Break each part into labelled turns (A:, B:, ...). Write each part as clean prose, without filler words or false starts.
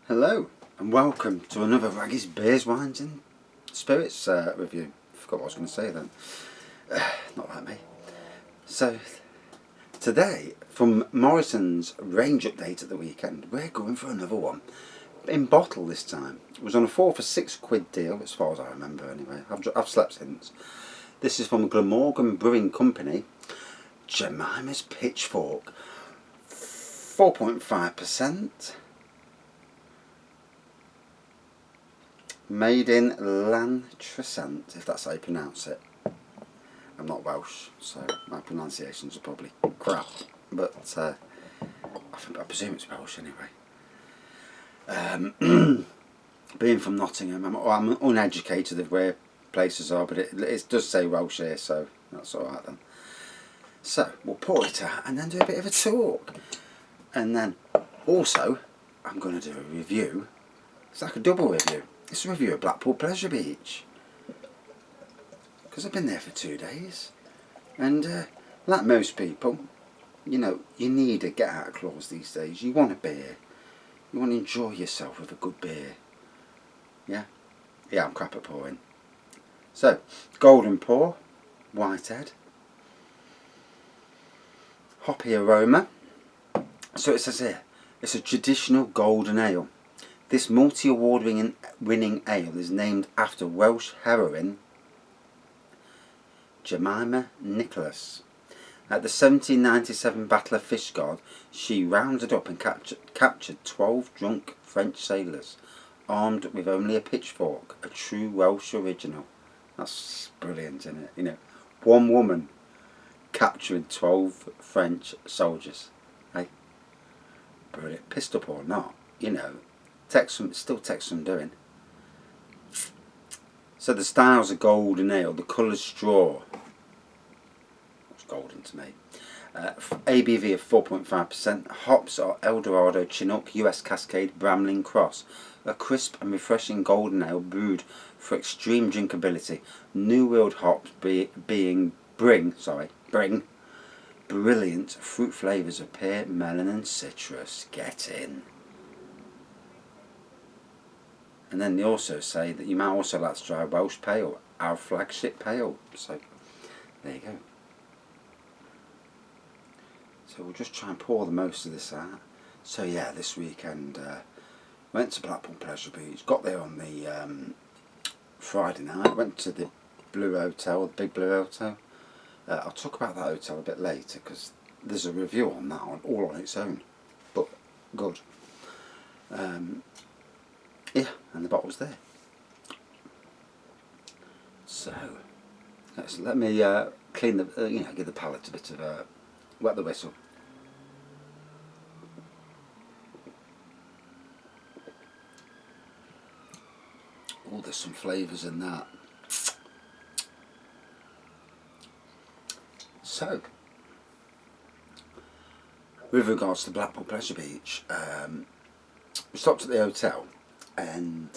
A: Hello and welcome to another Raggy's Beers, Wines and Spirits review. Forgot what I was going to say then. Not like me. So today, from Morrisons range update at the weekend, we're going for another one. In bottle this time. It was on a 4 for £6 deal, as far as I remember anyway. I've slept since. This is from Glamorgan Brewing Company. Jemima's Pitchfork. 4.5%. Made in Lantrescent, if that's how you pronounce it. I'm not Welsh, so my pronunciations are probably crap, but I presume it's Welsh anyway. Being from Nottingham, I'm uneducated of where places are, but it does say Welsh here, so that's alright then. So we'll pour it out and then do a bit of a talk. And then also, I'm going to do a review. It's like a double review. It's a review of Blackpool Pleasure Beach, because I've been there for 2 days, and like most people, you know, you need a get out clause these days. You want a beer, you want to enjoy yourself with a good beer. Yeah, I'm crap at pouring. So, golden pour, whitehead, hoppy aroma. So it says here, it's a traditional golden ale. This multi-award winning ale is named after Welsh heroine Jemima Nicholas. At the 1797 Battle of Fishguard, she rounded up and captured 12 drunk French sailors, armed with only a pitchfork, a true Welsh original. That's brilliant, isn't it? You know, one woman capturing 12 French soldiers. Hey, brilliant. Pissed up or not, you know. Still takes some doing. So the style's a golden ale, the colour's straw. It's golden to me. ABV of 4.5%. Hops are Eldorado, Chinook, US Cascade, Bramling Cross. A crisp and refreshing golden ale brewed for extreme drinkability. New World hops bring brilliant fruit flavours of pear, melon and citrus. Get in. And then they also say that you might also like to try Welsh Pale, our flagship pale. So, there you go. So we'll just try and pour the most of this out. So yeah, this weekend, went to Blackpool Pleasure Beach, got there on the Friday night, went to the Blue Hotel, the Big Blue Hotel. I'll talk about that hotel a bit later, because there's a review on that one, all on its own, but good. Yeah, and the bottle's there. So, let me clean the, give the palate a bit of wet the whistle. Oh, there's some flavours in that. So, with regards to Blackpool Pleasure Beach, we stopped at the hotel. And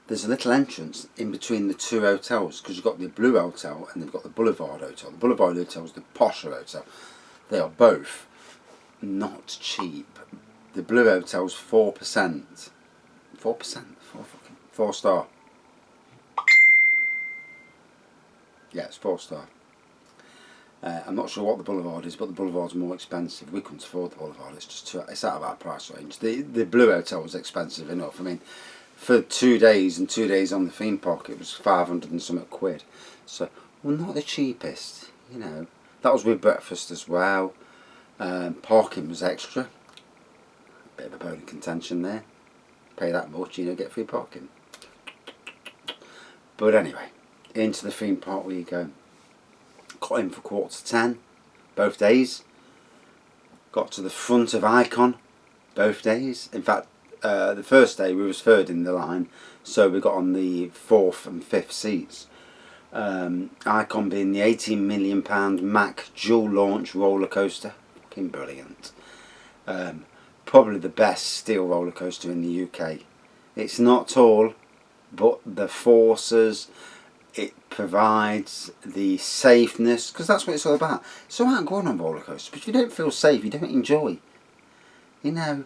A: there's a little entrance in between the two hotels, because you've got the Blue Hotel and they've got the Boulevard Hotel. The Boulevard Hotel is the posher hotel. They are both not cheap. The Blue Hotel's 4%. 4%? 4 star. Yeah, it's 4 star. I'm not sure what the Boulevard is, but the Boulevard's more expensive. We couldn't afford the Boulevard. It's out of our price range. The Blue Hotel was expensive enough. I mean, for 2 days and 2 days on the theme park, it was 500 and something quid. So, well, not the cheapest. You know, that was with breakfast as well. Parking was extra. Bit of a bone of contention there. Pay that much, you know, get free parking. But anyway, into the theme park we go. Got in for 9:45, both days. Got to the front of Icon, both days. In fact, the first day we was third in the line, so we got on the 4th and 5th seats. Icon being the £18 million Mack dual launch roller coaster. Fucking brilliant. Probably the best steel roller coaster in the UK. It's not tall, but the forces it provides, the safeness, because that's what it's all about. It's alright going on roller coasters, but if you don't feel safe, you don't enjoy. You know,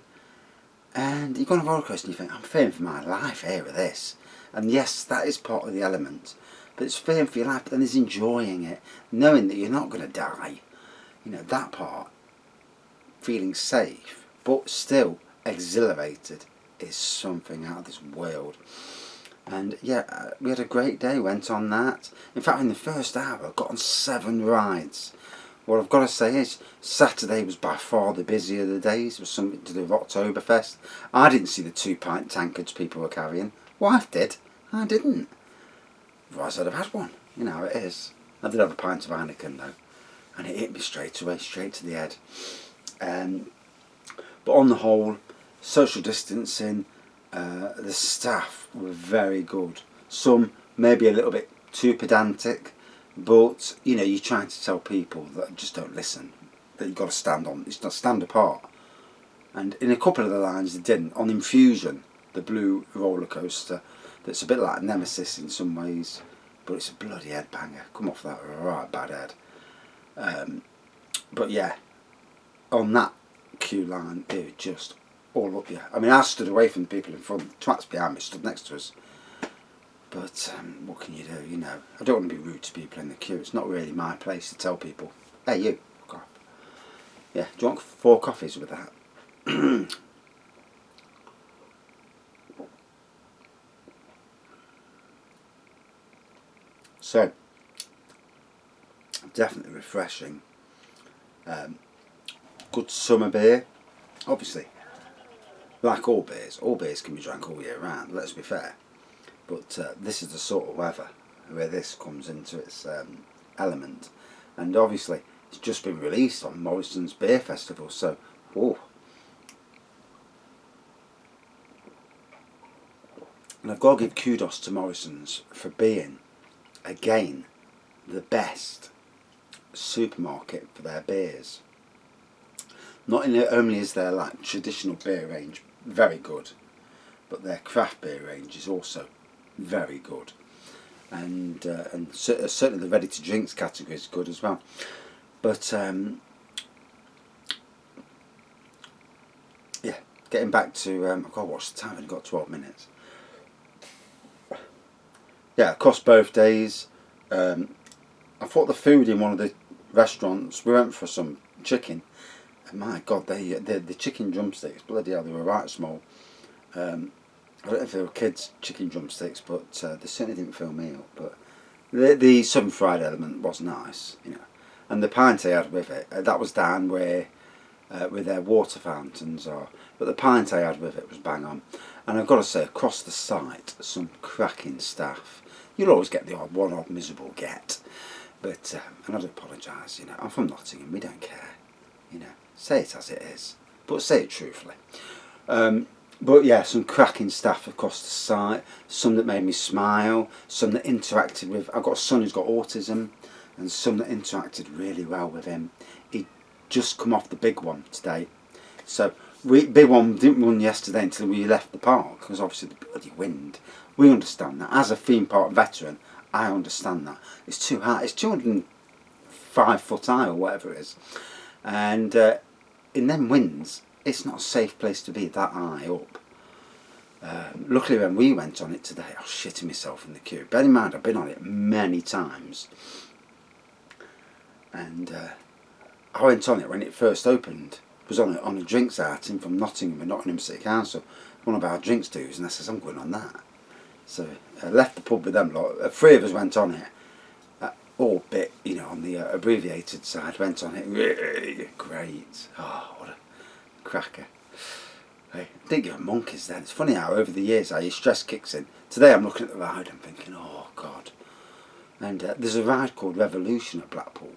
A: And you go on a roller coaster and you think, I'm fearing for my life here with this. And yes, that is part of the element. But it's fearing for your life, but then there's enjoying it, knowing that you're not going to die. You know, that part, feeling safe, but still exhilarated, is something out of this world. And yeah, we had a great day, went on that. In fact, in the first hour, I got on 7 rides. What I've got to say is, Saturday was by far the busier of the days. It was something to do with Oktoberfest. I didn't see the 2-pint tankards people were carrying. Wife did. I didn't. Otherwise I'd have had one. You know how it is. I did have a pint of Heineken though. And it hit me straight away, straight to the head. But on the whole, social distancing, the staff were very good. Some maybe a little bit too pedantic. But, you know, you're trying to tell people that just don't listen, that you've got to stand on, it's not stand apart. And in a couple of the lines they didn't. On Infusion, the blue roller coaster, that's a bit like Nemesis in some ways, but it's a bloody headbanger. Come off that with a right bad head. But yeah, on that queue line, they were just all up here. I mean, I stood away from the people in front, twats behind me stood next to us. But what can you do, you know? I don't want to be rude to people in the queue. It's not really my place to tell people, hey you, fuck off. Yeah, do you want 4 coffees with that? So, definitely refreshing. Good summer beer. Obviously, like all beers can be drank all year round, let's be fair. But this is the sort of weather where this comes into its element. And obviously, it's just been released on Morrisons Beer Festival, so, oh. And I've got to give kudos to Morrisons for being, again, the best supermarket for their beers. Not only is their like traditional beer range very good, but their craft beer range is also very good, and certainly the ready to drinks category is good as well. But yeah, getting back to I've got to watch the time. I've only got 12 minutes. Yeah, across both days, I thought the food in one of the restaurants, we went for some chicken, and my God, the chicken drumsticks, bloody hell, they were right small. I don't know if they were kids' chicken drumsticks, but they certainly didn't fill me up. But the southern fried element was nice, you know. And the pint I had with it, that was down where their water fountains are. But the pint I had with it was bang on. And I've got to say, across the site, some cracking staff. You'll always get the odd miserable get. But, and I'd apologise, you know, I'm from Nottingham, we don't care. You know, say it as it is. But say it truthfully. But yeah, some cracking staff across the site, some that made me smile, some that interacted with, I've got a son who's got autism, and some that interacted really well with him. He'd just come off the big one today. So, big one didn't run yesterday until we left the park, because obviously the bloody wind. We understand that. As a theme park veteran, I understand that. It's too high, it's 205 foot high or whatever it is. And in them winds, it's not a safe place to be that high up. Luckily when we went on it today, I was shitting myself in the queue. Bear in mind, I've been on it many times. And I went on it when it first opened. I was on a drinks outing from Nottingham and Nottingham City Council. One of our drinks dues, and I says, I'm going on that. So I left the pub with them lot. 3 of us went on it. All bit, you know, on the abbreviated side, went on it. Really great. Oh, what a cracker. I didn't give a monkey's then. It's funny how over the years your stress kicks in. Today I'm looking at the ride and thinking, oh God. And there's a ride called Revolution at Blackpool.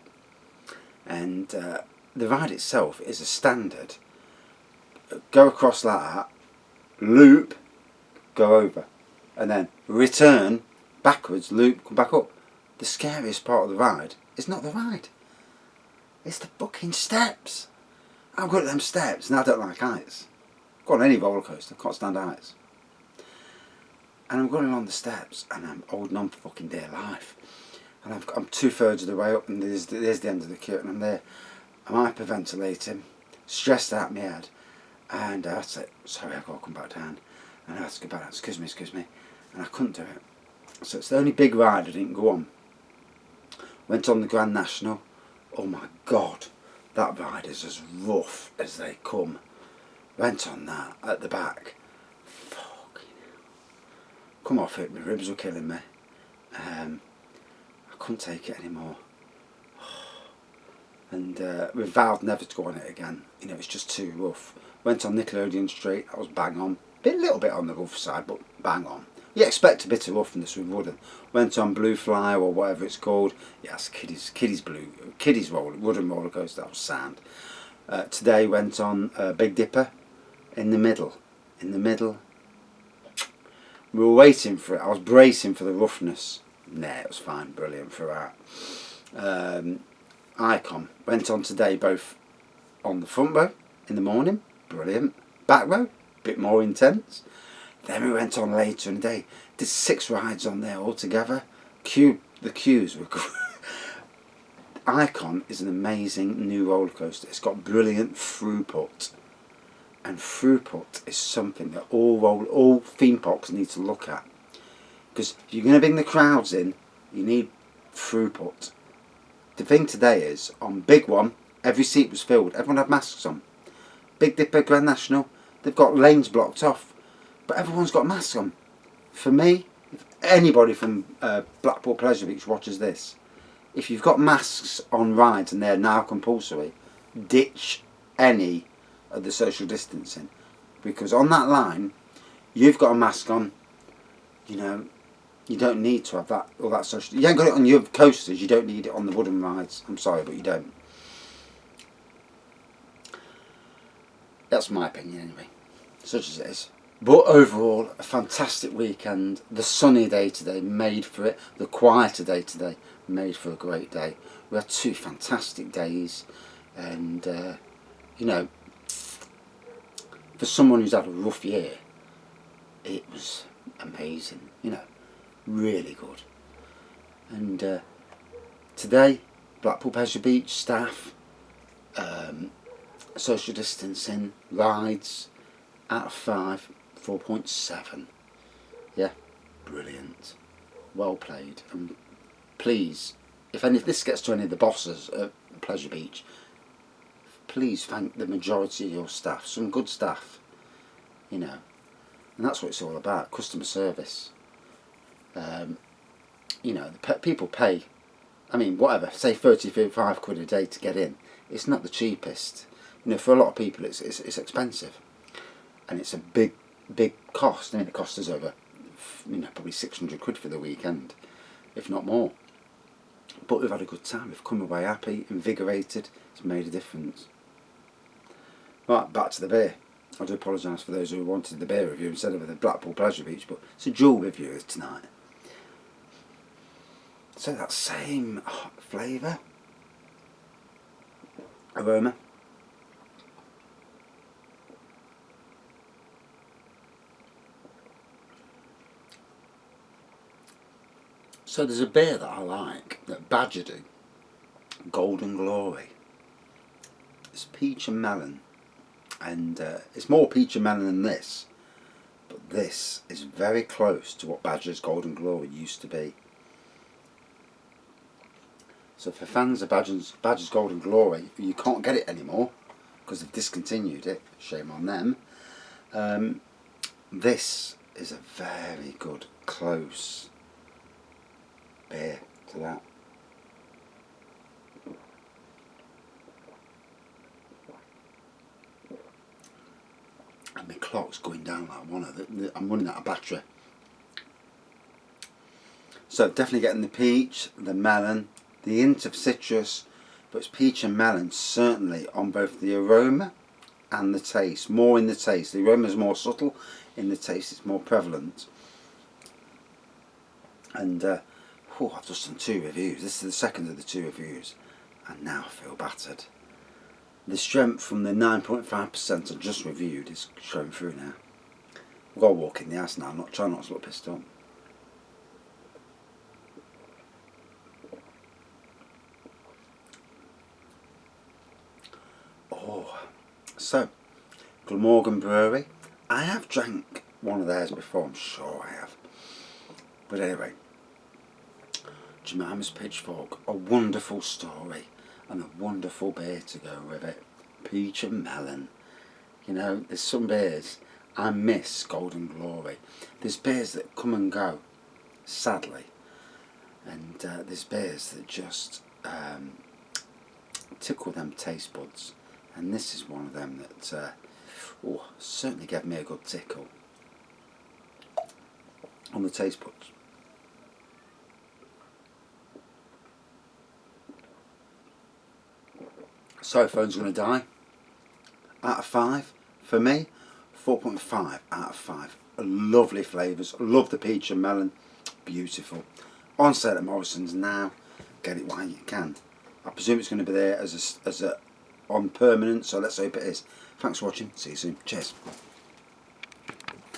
A: And the ride itself is a standard. Go across like that, loop, go over. And then return, backwards, loop, come back up. The scariest part of the ride is not the ride. It's the fucking steps. I'm good at them steps and I don't like heights. Go on any roller coaster, I can't stand heights. And I'm going along the steps and I'm holding on for fucking dear life. And I'm 2/3 of the way up and there's the end of the queue and I'm there. I'm hyperventilating, stressed out of my head. And I said, sorry, I've got to come back down. And I had to go back down, excuse me. And I couldn't do it. So it's the only big ride I didn't go on. Went on the Grand National. Oh my God, that ride is as rough as they come. Went on that at the back. Fuck. Come off it, my ribs were killing me. I couldn't take it anymore. And we vowed never to go on it again. You know, it's just too rough. Went on Nickelodeon Street, I was bang on. A little bit on the rough side, but bang on. You expect a bit of roughness with wooden. Went on Blue Fly or whatever it's called. Yes, Kiddies wooden roller coaster, that was sound. Today went on Big Dipper in the middle. We were waiting for it. I was bracing for the roughness. Nah, it was fine, brilliant throughout. Icon went on today, both on the front row in the morning, brilliant. Back row, bit more intense. Then we went on later in the day, did 6 rides on there altogether. The queues were good. Icon is an amazing new roller coaster. It's got brilliant throughput, and throughput is something that all theme parks need to look at, because if you're going to bring the crowds in, you need throughput. The thing today is, on Big One, every seat was filled. Everyone had masks on. Big Dipper, Grand National, they've got lanes blocked off, but everyone's got masks on. For me, if anybody from Blackpool Pleasure Beach watches this, if you've got masks on rides and they're now compulsory, ditch any of the social distancing, because on that line, you've got a mask on. You know, you don't need to have all that social. You ain't got it on your coasters. You don't need it on the wooden rides. I'm sorry, but you don't. That's my opinion anyway, such as it is. But overall, a fantastic weekend. The sunny day today made for it. The quieter day today made for a great day. We had 2 fantastic days, and you know, for someone who's had a rough year, it was amazing. You know, really good. And today, Blackpool Pleasure Beach staff, social distancing, rides, out of 5, 4.7. Yeah, brilliant. Well played. And please, if this gets to any of the bosses at Pleasure Beach, please thank the majority of your staff. Some good staff, you know. And that's what it's all about, customer service. You know, people pay, I mean, whatever, say 30, 35 quid a day to get in. It's not the cheapest. You know, for a lot of people it's expensive. And it's a big cost. I mean, it cost us over, you know, probably 600 quid for the weekend, if not more. But we've had a good time. We've come away happy, invigorated. It's made a difference. Right, back to the beer. I do apologise for those who wanted the beer review instead of the Blackpool Pleasure Beach, but it's a dual review tonight. So that same flavour, aroma. So there's a beer that I like, that Badger do, Golden Glory. It's peach and melon, and it's more peach and melon than this, but this is very close to what Badger's Golden Glory used to be. So for fans of Badger's Golden Glory, you can't get it anymore because they've discontinued it, shame on them. This is a very good, close beer to that. And my clock's going down like one. I'm running out of battery. So definitely getting the peach, the melon, the hint of citrus, but it's peach and melon certainly on both the aroma and the taste. More in the taste. The aroma is more subtle, in the taste it's more prevalent. And I've just done 2 reviews. This is the second of the 2 reviews, and now I feel battered. The strength from the 9.5% I just reviewed is showing through now. I've got to walk in the house now. I'm not trying not to look pissed off. So Glamorgan Brewery. I have drank one of theirs before, I'm sure I have. But anyway, Jemima's Pitchfork, a wonderful story and a wonderful beer to go with it. Peach and melon. You know, there's some beers I miss Golden Glory. There's beers that come and go, sadly. And there's beers that just tickle them taste buds. And this is one of them that certainly gave me a good tickle on the taste buds. So phone's going to die. Out of 5 for me, 4.5 out of 5. Lovely flavours. Love the peach and melon. Beautiful. On sale at Morrisons now. Get it while you can. I presume it's going to be there as a on permanent, so let's hope it is. Thanks for watching. See you soon. Cheers.